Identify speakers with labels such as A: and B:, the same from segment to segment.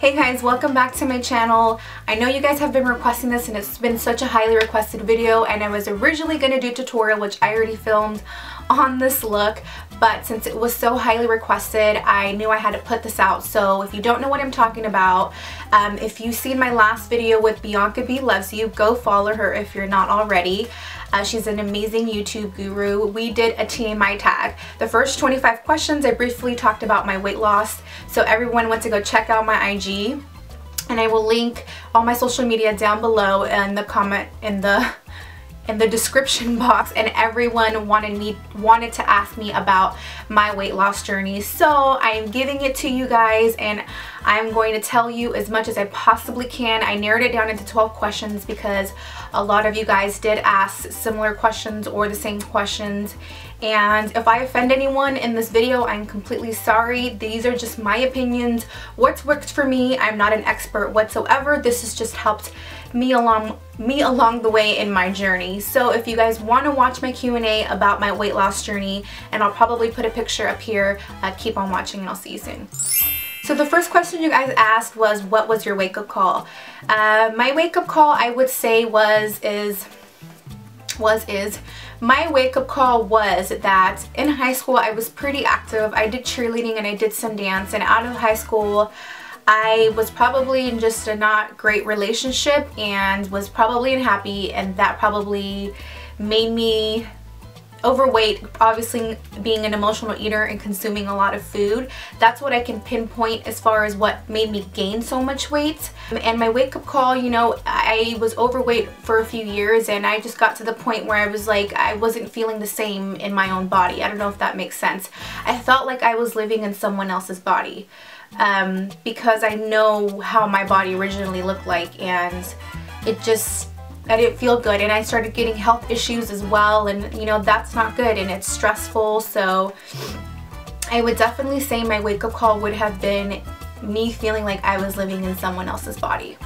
A: Hey guys, welcome back to my channel. I know you guys have been requesting this and it's been such a highly requested video, and I was originally going to do a tutorial which I already filmed on this look, but since it was so highly requested I knew I had to put this out. So if you don't know what I'm talking about, if you've seen my last video with Bianca B Loves You, go follow her if you're not already. She's an amazing YouTube guru. We did a TMI tag. The first 25 questions I briefly talked about my weight loss, so everyone went to go check out my IG, and I will link all my social media down below in the comment in the description box, and everyone wanted to ask me about my weight loss journey. So I am giving it to you guys and I'm going to tell you as much as I possibly can. I narrowed it down into 12 questions because a lot of you guys did ask similar questions or the same questions, and if I offend anyone in this video, I'm completely sorry. These are just my opinions. What's worked for me. I'm not an expert whatsoever. This has just helped me along the way in my journey. So if you guys want to watch my Q&A about my weight loss journey, and I'll probably put a picture up here, keep on watching and I'll see you soon. So the first question you guys asked was, what was your wake-up call? My wake-up call, I would say my wake-up call was that in high school I was pretty active. I did cheerleading and I did some dance, and out of high school I was probably in just a not great relationship and was probably unhappy, and that probably made me overweight. Obviously, being an emotional eater and consuming a lot of food, that's what I can pinpoint as far as what made me gain so much weight. And my wake-up call, you know, I was overweight for a few years and I just got to the point where I was like, I wasn't feeling the same in my own body. I don't know if that makes sense. I felt like I was living in someone else's body. Because I know how my body originally looked like, and I didn't feel good, and I started getting health issues as well, and you know, that's not good and it's stressful. So I would definitely say my wake-up call would have been me feeling like I was living in someone else's body.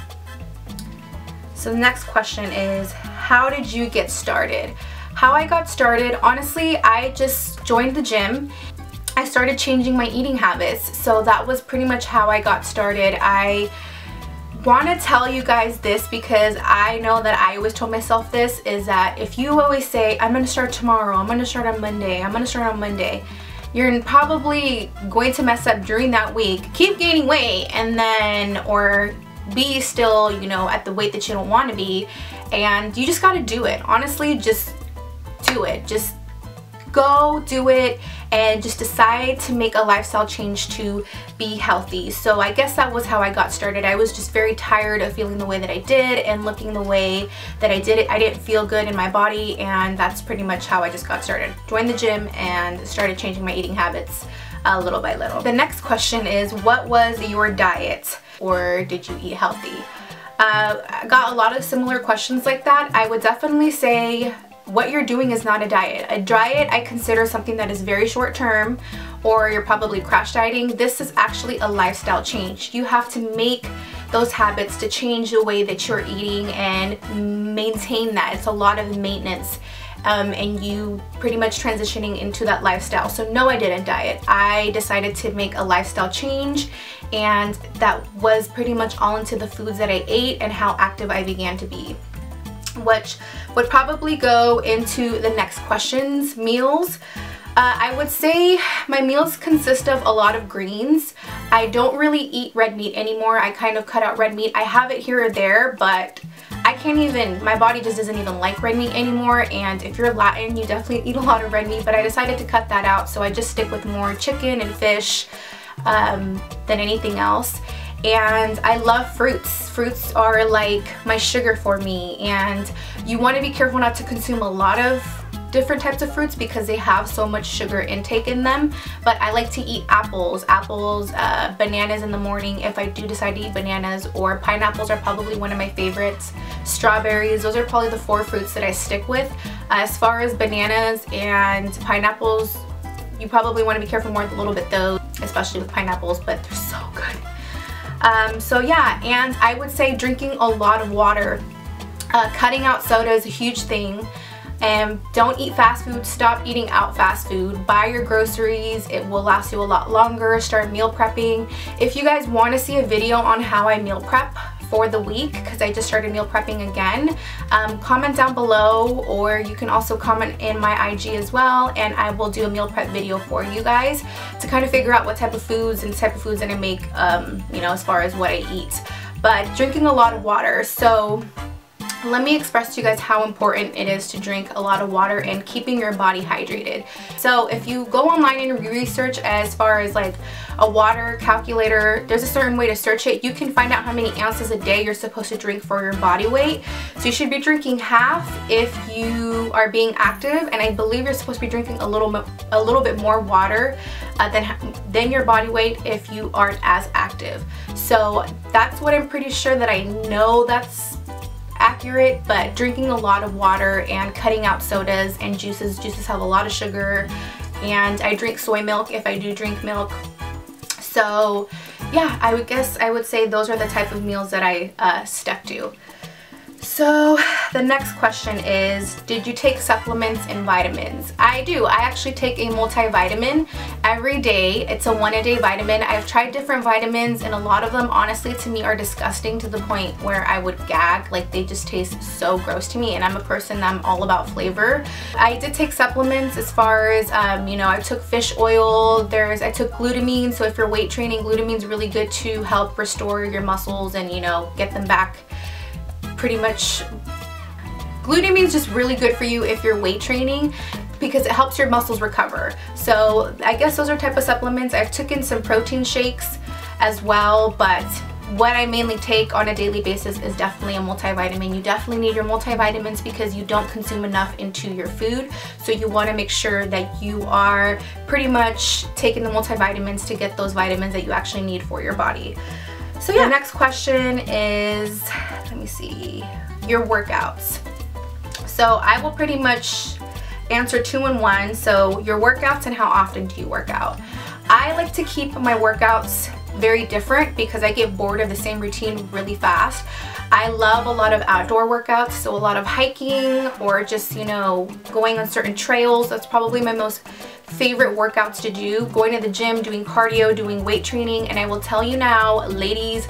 A: So the next question is, how did you get started? How I got started, honestly, I just joined the gym. I started changing my eating habits, so that was pretty much how I got started. I want to tell you guys this because I know that I always told myself this, is that if you always say, I'm going to start tomorrow, I'm going to start on Monday, I'm going to start on Monday, you're probably going to mess up during that week, keep gaining weight, and then, or be still, you know, at the weight that you don't want to be, and you just got to do it. Honestly, just do it. Just go do it and just decide to make a lifestyle change to be healthy. So I guess that was how I got started. I was just very tired of feeling the way that I did and looking the way that I did it. I didn't feel good in my body, and that's pretty much how I just got started. Joined the gym and started changing my eating habits little by little. The next question is, what was your diet, or did you eat healthy? I got a lot of similar questions like that. I would definitely say what you're doing is not a diet. A diet I consider something that is very short term, or you're probably crash dieting. This is actually a lifestyle change. You have to make those habits to change the way that you're eating and maintain that. It's a lot of maintenance, and you pretty much transitioning into that lifestyle. So no, I didn't diet. I decided to make a lifestyle change, and that was pretty much all into the foods that I ate and how active I began to be, which would probably go into the next questions. Meals. I would say my meals consist of a lot of greens. I don't really eat red meat anymore. I kind of cut out red meat. I have it here or there, but I can't even, my body just doesn't even like red meat anymore, and if you're Latin, you definitely eat a lot of red meat, but I decided to cut that out, so I just stick with more chicken and fish than anything else. And I love fruits. Fruits are like my sugar for me, and you want to be careful not to consume a lot of different types of fruits because they have so much sugar intake in them. But I like to eat apples, bananas in the morning if I do decide to eat bananas, or pineapples are probably one of my favorites. Strawberries, those are probably the 4 fruits that I stick with. As far as bananas and pineapples, you probably want to be careful more a little bit though, especially with pineapples, but they're so good. So yeah, and I would say drinking a lot of water. Cutting out soda is a huge thing. And don't eat fast food. Stop eating out fast food. Buy your groceries. It will last you a lot longer. Start meal prepping. If you guys want to see a video on how I meal prep for the week, because I just started meal prepping again, comment down below, or you can also comment in my IG as well, and I will do a meal prep video for you guys to kind of figure out what type of foods and type of foods that I make, you know, as far as what I eat. But drinking a lot of water. So let me express to you guys how important it is to drink a lot of water and keeping your body hydrated. So if you go online and research as far as like a water calculator, there's a certain way to search it. You can find out how many ounces a day you're supposed to drink for your body weight. So you should be drinking half if you are being active, and I believe you're supposed to be drinking a little bit more water than your body weight if you aren't as active. So that's what I'm pretty sure that I know that's accurate. But drinking a lot of water and cutting out sodas and juices have a lot of sugar, and I drink soy milk if I do drink milk. So yeah, I would say those are the type of meals that I stuck to. So the next question is, did you take supplements and vitamins? I do. I actually take a multivitamin every day. It's a 1-a-day vitamin. I've tried different vitamins, and a lot of them honestly to me are disgusting to the point where I would gag. Like, they just taste so gross to me, and I'm a person, I'm all about flavor. I did take supplements as far as, you know, I took fish oil. I took glutamine. So if you're weight training, glutamine's really good to help restore your muscles and, you know, get them back. Pretty much, glutamine is just really good for you if you're weight training because it helps your muscles recover. So I guess those are type of supplements. I've taken some protein shakes as well, but what I mainly take on a daily basis is definitely a multivitamin. You definitely need your multivitamins because you don't consume enough into your food. So you want to make sure that you are pretty much taking the multivitamins to get those vitamins that you actually need for your body. So yeah, the next question is, let me see, your workouts. So I will pretty much answer 2 in 1. So your workouts and how often do you work out? I like to keep my workouts very different because I get bored of the same routine really fast. I love a lot of outdoor workouts, so a lot of hiking or just, you know, going on certain trails. That's probably my most favorite workouts to do. Going to the gym, doing cardio, doing weight training. And I will tell you now, ladies,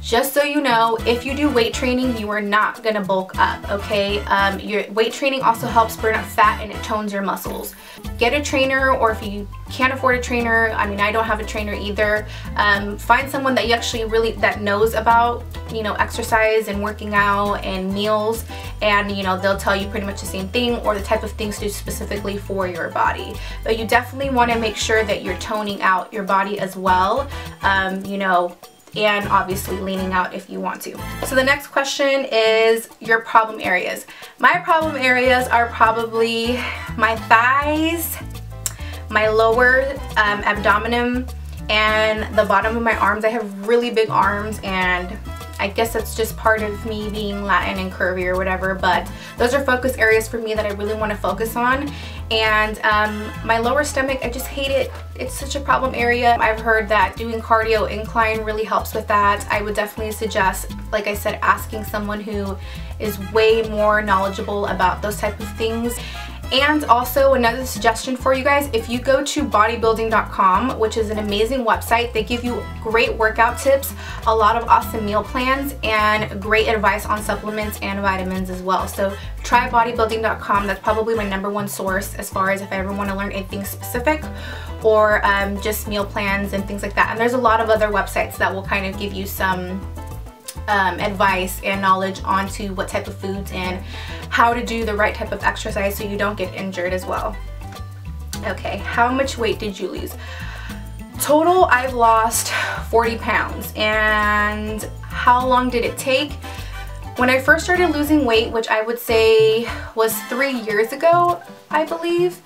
A: just so you know, if you do weight training, you are not gonna bulk up, okay? Your weight training also helps burn up fat and it tones your muscles. Get a trainer, or if you can't afford a trainer, I mean, I don't have a trainer either, find someone that you actually that knows about, you know, exercise and working out and meals, and, you know, they'll tell you pretty much the same thing or the type of things to do specifically for your body. But you definitely want to make sure that you're toning out your body as well, you know, and obviously leaning out if you want to. So the next question is your problem areas. My problem areas are probably my thighs, my lower abdomen, and the bottom of my arms. I have really big arms, and I guess that's just part of me being Latin and curvy or whatever, but those are focus areas for me that I really want to focus on. And my lower stomach, I just hate it. It's such a problem area. I've heard that doing cardio incline really helps with that. I would definitely suggest, like I said, asking someone who is way more knowledgeable about those type of things. And also another suggestion for you guys, if you go to bodybuilding.com, which is an amazing website, they give you great workout tips, a lot of awesome meal plans, and great advice on supplements and vitamins as well. So try bodybuilding.com. That's probably my #1 source as far as if I ever want to learn anything specific, or just meal plans and things like that. And there's a lot of other websites that will kind of give you some advice and knowledge onto what type of foods and how to do the right type of exercise so you don't get injured as well. Okay, how much weight did you lose? Total, I've lost 40 pounds. And how long did it take? When I first started losing weight, which I would say was 3 years ago, I believe,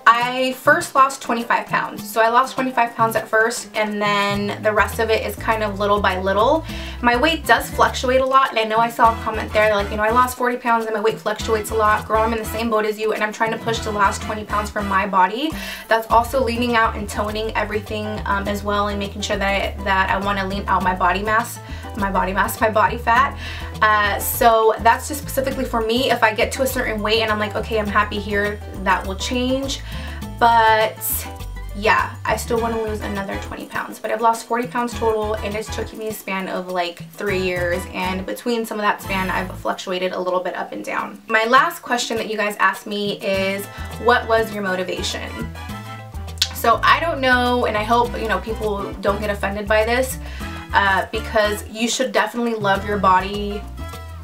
A: I first lost 25 pounds. So I lost 25 pounds at first, and then the rest of it is kind of little by little. My weight does fluctuate a lot, and I know I saw a comment there like, you know, I lost 40 pounds and my weight fluctuates a lot. Girl, I'm in the same boat as you, and I'm trying to push the last 20 pounds from my body. That's also leaning out and toning everything as well, and making sure that I want to lean out my body mass my body mass, my body fat. So that's just specifically for me. If I get to a certain weight and I'm like, okay, I'm happy here, that will change. But yeah, I still want to lose another 20 pounds, but I've lost 40 pounds total, and it's took me a span of like 3 years, and between some of that span I've fluctuated a little bit up and down. My last question that you guys asked me is, what was your motivation? So I don't know, and I hope, you know, people don't get offended by this, because you should definitely love your body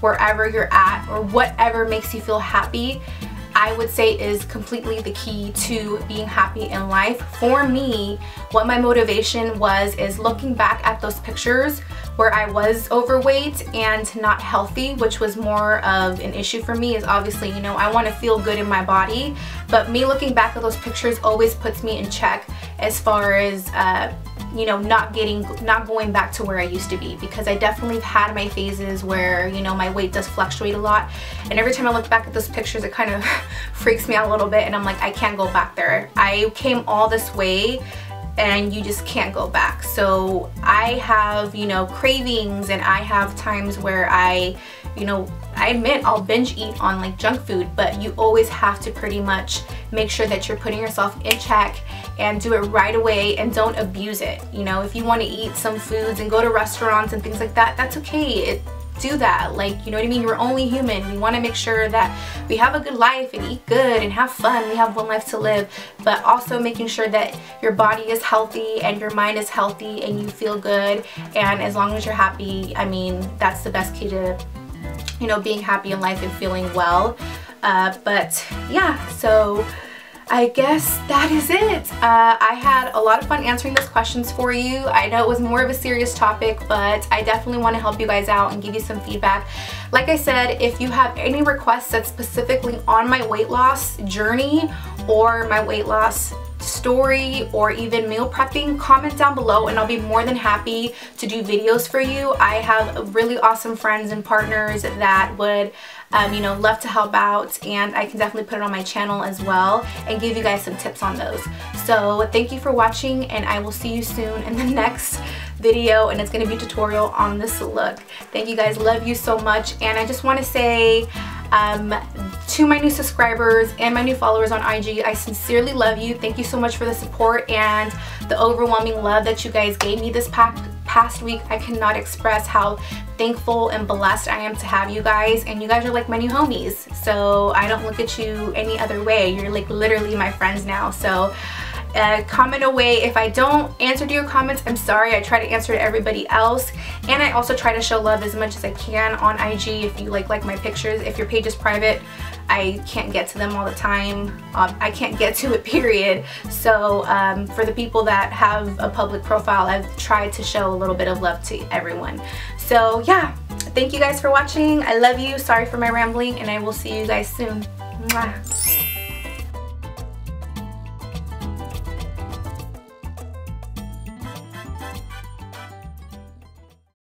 A: wherever you're at, or whatever makes you feel happy, I would say is completely the key to being happy in life. For me, what my motivation was is looking back at those pictures where I was overweight and not healthy, which was more of an issue for me. Is obviously, you know, I want to feel good in my body, but me looking back at those pictures always puts me in check as far as you know, not going back to where I used to be, because I definitely had my phases where, you know, my weight does fluctuate a lot, and every time I look back at those pictures it kind of freaks me out a little bit, and I'm like, I can't go back there. I came all this way and you just can't go back. So I have, you know, cravings, and I have times where I, you know, I admit I'll binge eat on like junk food, but you always have to pretty much make sure that you're putting yourself in check and do it right away, and don't abuse it. You know, if you want to eat some foods and go to restaurants and things like that, that's okay. Do that, like, you know what I mean? We're only human. We want to make sure that we have a good life and eat good and have fun. We have one life to live, but also making sure that your body is healthy and your mind is healthy and you feel good. And as long as you're happy, I mean, that's the best key to, you know, being happy in life and feeling well. But yeah, so I guess that is it. I had a lot of fun answering those questions for you. I know it was more of a serious topic, but I definitely want to help you guys out and give you some feedback. Like I said, if you have any requests that's specifically on my weight loss journey or my weight loss story or even meal prepping, comment down below and I'll be more than happy to do videos for you. I have really awesome friends and partners that would you know, love to help out, and I can definitely put it on my channel as well and give you guys some tips on those. So thank you for watching, and I will see you soon in the next video, and it's going to be a tutorial on this look. Thank you guys, love you so much, and I just want to say to my new subscribers and my new followers on IG, I sincerely love you. Thank you so much for the support and the overwhelming love that you guys gave me this past week. I cannot express how thankful and blessed I am to have you guys, and you guys are like my new homies, so I don't look at you any other way. You're like literally my friends now. So comment away. If I don't answer to your comments, I'm sorry. I try to answer to everybody else, and I also try to show love as much as I can on IG. If you like my pictures, if your page is private, I can't get to them all the time. I can't get to it, period. So for the people that have a public profile, I've tried to show a little bit of love to everyone. So yeah, thank you guys for watching. I love you. Sorry for my rambling, and I will see you guys soon. Mwah.